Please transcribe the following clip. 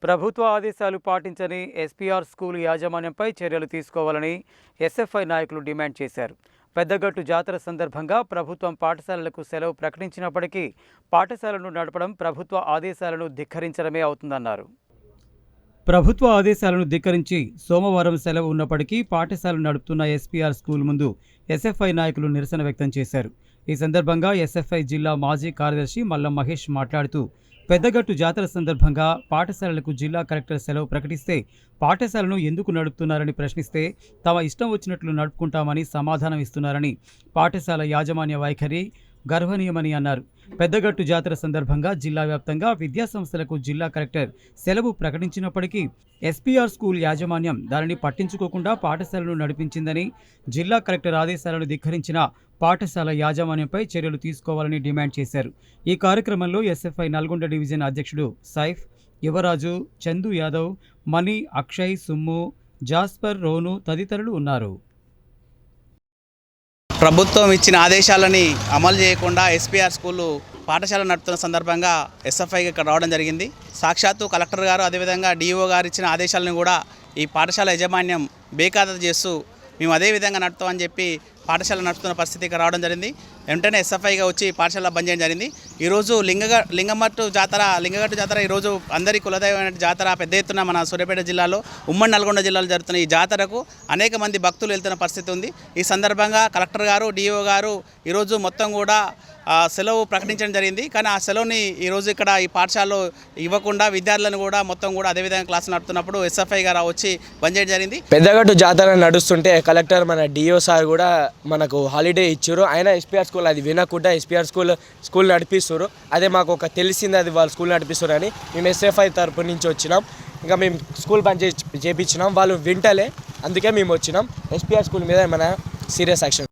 ప్రభుత్వ ఆదేశాలు పాటించని ఎస్పీఆర్ స్కూల్ యాజమాన్యంపై చర్యలు తీసుకోవాలని ఎస్ఎఫ్ఐ నాయకులు డిమాండ్ చేశారు. పెద్దగట్టు జాతర సందర్భంగా ప్రభుత్వం పాఠశాలలకు సెలవు ప్రకటించినప్పటికీ పాఠశాలను నడపడం ప్రభుత్వ ఆదేశాలను ధిక్కరించడమే అవుతుందన్నారు. ప్రభుత్వ ఆదేశాలను ధిక్కరించి సోమవారం సెలవు ఉన్నప్పటికీ పాఠశాలను నడుపుతున్న ఎస్పీఆర్ స్కూల్ ముందు ఎస్ఎఫ్ఐ నాయకులు నిరసన వ్యక్తం చేశారు. ఈ సందర్భంగా ఎస్ఎఫ్ఐ జిల్లా మాజీ కార్యదర్శి మల్లం మహేష్ మాట్లాడుతూ, పెద్దగట్టు జాతర సందర్భంగా పాఠశాలలకు జిల్లా కలెక్టర్ సెలవు ప్రకటిస్తే పాఠశాలను ఎందుకు నడుపుతున్నారని ప్రశ్నిస్తే తమ ఇష్టం వచ్చినట్లు నడుపుకుంటామని సమాధానం ఇస్తున్నారని, పాఠశాల యాజమాన్య వైఖరి గర్హనీయమని అన్నారు. పెద్దగట్టు జాతర సందర్భంగా జిల్లా వ్యాప్తంగా విద్యాసంస్థలకు జిల్లా కలెక్టర్ సెలవు ప్రకటించినప్పటికీ ఎస్పీఆర్ స్కూల్ యాజమాన్యం దానిని పట్టించుకోకుండా పాఠశాలను నడిపించిందని, జిల్లా కలెక్టర్ ఆదేశాలను ధిక్కరించిన పాఠశాల యాజమాన్యంపై చర్యలు తీసుకోవాలని డిమాండ్ చేశారు. ఈ కార్యక్రమంలో ఎస్ఎఫ్ఐ నల్గొండ డివిజన్ అధ్యక్షుడు సైఫ్, యువరాజు, చందు యాదవ్, మణి, అక్షయ్, సుమ్ము, జాస్పర్, రోను తదితరులు ఉన్నారు. ప్రభుత్వం ఇచ్చిన ఆదేశాలని అమలు చేయకుండా ఎస్పీఆర్ స్కూలు పాఠశాల నడుపుతున్న సందర్భంగా ఎస్ఎఫ్ఐకి ఇక్కడ రావడం జరిగింది. సాక్షాత్తు కలెక్టర్ గారు అదేవిధంగా డిఓ గారు ఇచ్చిన ఆదేశాలను కూడా ఈ పాఠశాల యాజమాన్యం బేఖాతరు చేస్తూ మేము అదే విధంగా నడుపుతామని చెప్పి పాఠశాల నడుపుతున్న పరిస్థితి ఇక్కడ రావడం జరిగింది. వెంటనే ఎస్ఎఫ్ఐగా వచ్చి పాఠశాల బంద్ చేయడం జరిగింది. ఈరోజు లింగగట్టు జాతర ఈరోజు అందరి కులదైవమైన జాతర పెద్ద ఎత్తున మన సూర్యాపేట జిల్లాలో, ఉమ్మడి నల్గొండ జిల్లాలో జరుగుతున్న ఈ జాతరకు అనేక మంది భక్తులు వెళ్తున్న పరిస్థితి ఉంది. ఈ సందర్భంగా కలెక్టర్ గారు, డిఓ గారు ఈరోజు మొత్తం కూడా సెలవు ప్రకటించడం జరిగింది. కానీ ఆ సెలవుని ఈరోజు ఇక్కడ ఈ పాఠశాలలో ఇవ్వకుండా విద్యార్థులను కూడా మొత్తం కూడా అదేవిధంగా క్లాసులు నడుపుతున్నప్పుడు ఎస్ఎఫ్ఐ గారు వచ్చి బంద్ చేయడం జరిగింది. పెద్దగట్టు జాతర నడుస్తుంటే కలెక్టర్ మన డిఓ సార్ కూడా మనకు హాలిడే ఇచ్చారు. అయినా ఎస్పీఆర్ స్కూల్ అది వినకుండా ఎస్పీఆర్ స్కూల్ నడిపిస్తారు. అదే మాకు ఒక తెలిసింది, అది వాళ్ళు స్కూల్ నడిపిస్తారు అని మేము ఎస్ఎఫ్ఐ తరపు నుంచి వచ్చినాం. ఇంకా మేము స్కూల్ బంద్ చేయించినాం, వాళ్ళు వింటలే, అందుకే మేము వచ్చినాం. ఎస్పీఆర్ స్కూల్ మీద ఏమైనా సీరియస్ యాక్షన్